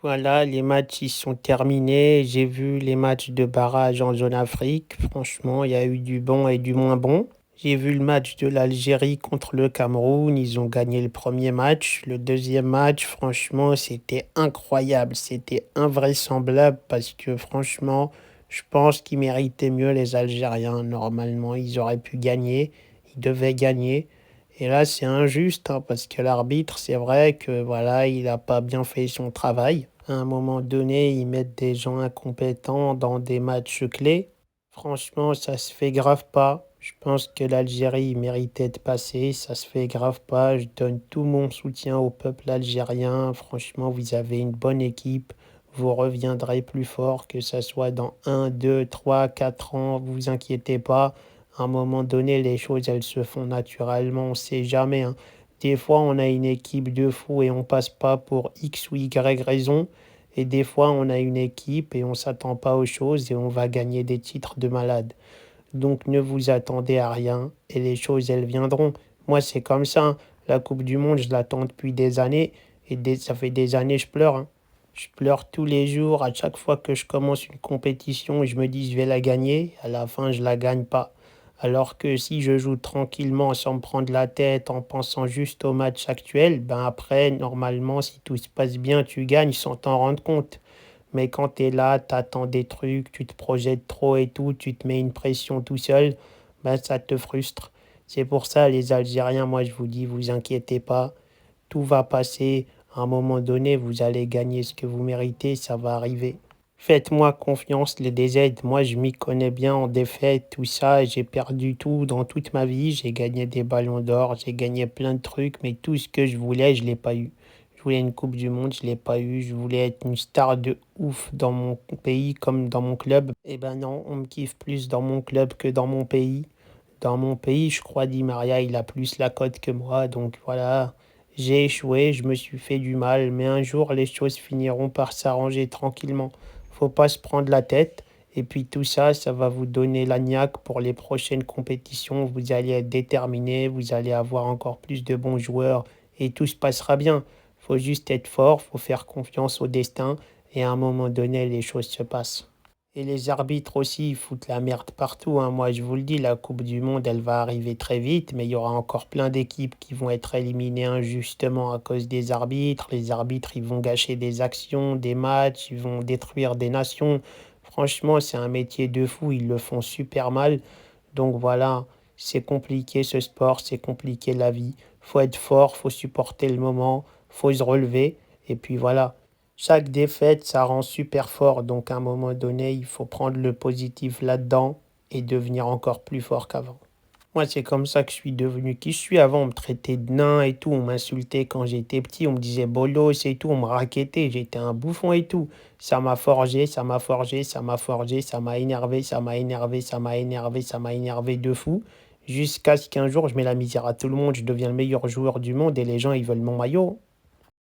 Voilà, les matchs ils sont terminés. J'ai vu les matchs de barrage en zone Afrique. Franchement, il y a eu du bon et du moins bon. J'ai vu le match de l'Algérie contre le Cameroun. Ils ont gagné le premier match. Le deuxième match, franchement, c'était incroyable. C'était invraisemblable parce que franchement, je pense qu'ils méritaient mieux les Algériens. Normalement, ils auraient pu gagner. Ils devaient gagner. Et là, c'est injuste hein, parce que l'arbitre, c'est vrai que voilà, il n'a pas bien fait son travail. À un moment donné, ils mettent des gens incompétents dans des matchs clés. Franchement, ça se fait grave pas. Je pense que l'Algérie méritait de passer. Ça se fait grave pas. Je donne tout mon soutien au peuple algérien. Franchement, vous avez une bonne équipe. Vous reviendrez plus fort, que ce soit dans 1, 2, 3, 4 ans. Vous inquiétez pas. À un moment donné, les choses, elles se font naturellement. On ne sait jamais, hein. Des fois, on a une équipe de fous et on passe pas pour X ou Y raison. Et des fois, on a une équipe et on s'attend pas aux choses et on va gagner des titres de malade. Donc, ne vous attendez à rien et les choses, elles viendront. Moi, c'est comme ça, hein. La Coupe du Monde, je l'attends depuis des années et ça fait des années, je pleure, hein. Je pleure tous les jours. À chaque fois que je commence une compétition, je me dis, je vais la gagner. À la fin, je la gagne pas. Alors que si je joue tranquillement sans me prendre la tête, en pensant juste au match actuel, ben après, normalement, si tout se passe bien, tu gagnes sans t'en rendre compte. Mais quand tu es là, tu attends des trucs, tu te projettes trop et tout, tu te mets une pression tout seul, ben ça te frustre. C'est pour ça, les Algériens, moi je vous dis, vous inquiétez pas, tout va passer. À un moment donné, vous allez gagner ce que vous méritez, ça va arriver. Faites-moi confiance, les DZ. Moi, je m'y connais bien en défaite, tout ça. J'ai perdu tout dans toute ma vie. J'ai gagné des ballons d'or, j'ai gagné plein de trucs, mais tout ce que je voulais, je ne l'ai pas eu. Je voulais une Coupe du Monde, je ne l'ai pas eu. Je voulais être une star de ouf dans mon pays comme dans mon club. Eh ben non, on me kiffe plus dans mon club que dans mon pays. Dans mon pays, je crois, Di Maria, il a plus la cote que moi. Donc voilà, j'ai échoué, je me suis fait du mal. Mais un jour, les choses finiront par s'arranger tranquillement. Faut pas se prendre la tête. Et puis tout ça, ça va vous donner la niaque pour les prochaines compétitions. Vous allez être déterminé, vous allez avoir encore plus de bons joueurs et tout se passera bien. Faut juste être fort, faut faire confiance au destin et à un moment donné, les choses se passent. Et les arbitres aussi, ils foutent la merde partout, hein. Moi, je vous le dis, la Coupe du Monde, elle va arriver très vite, mais il y aura encore plein d'équipes qui vont être éliminées injustement à cause des arbitres. Les arbitres, ils vont gâcher des actions, des matchs, ils vont détruire des nations. Franchement, c'est un métier de fou, ils le font super mal. Donc voilà, c'est compliqué ce sport, c'est compliqué la vie. Faut être fort, faut supporter le moment, faut se relever. Et puis voilà, chaque défaite, ça rend super fort. Donc à un moment donné, il faut prendre le positif là-dedans et devenir encore plus fort qu'avant. Moi, c'est comme ça que je suis devenu qui je suis. Avant, on me traitait de nain et tout. On m'insultait quand j'étais petit. On me disait bolos et tout. On me raquettait. J'étais un bouffon et tout. Ça m'a forgé, ça m'a forgé, ça m'a forgé, ça m'a énervé, ça m'a énervé, ça m'a énervé, ça m'a énervé de fou. Jusqu'à ce qu'un jour, je mets la misère à tout le monde. Je deviens le meilleur joueur du monde et les gens, ils veulent mon maillot.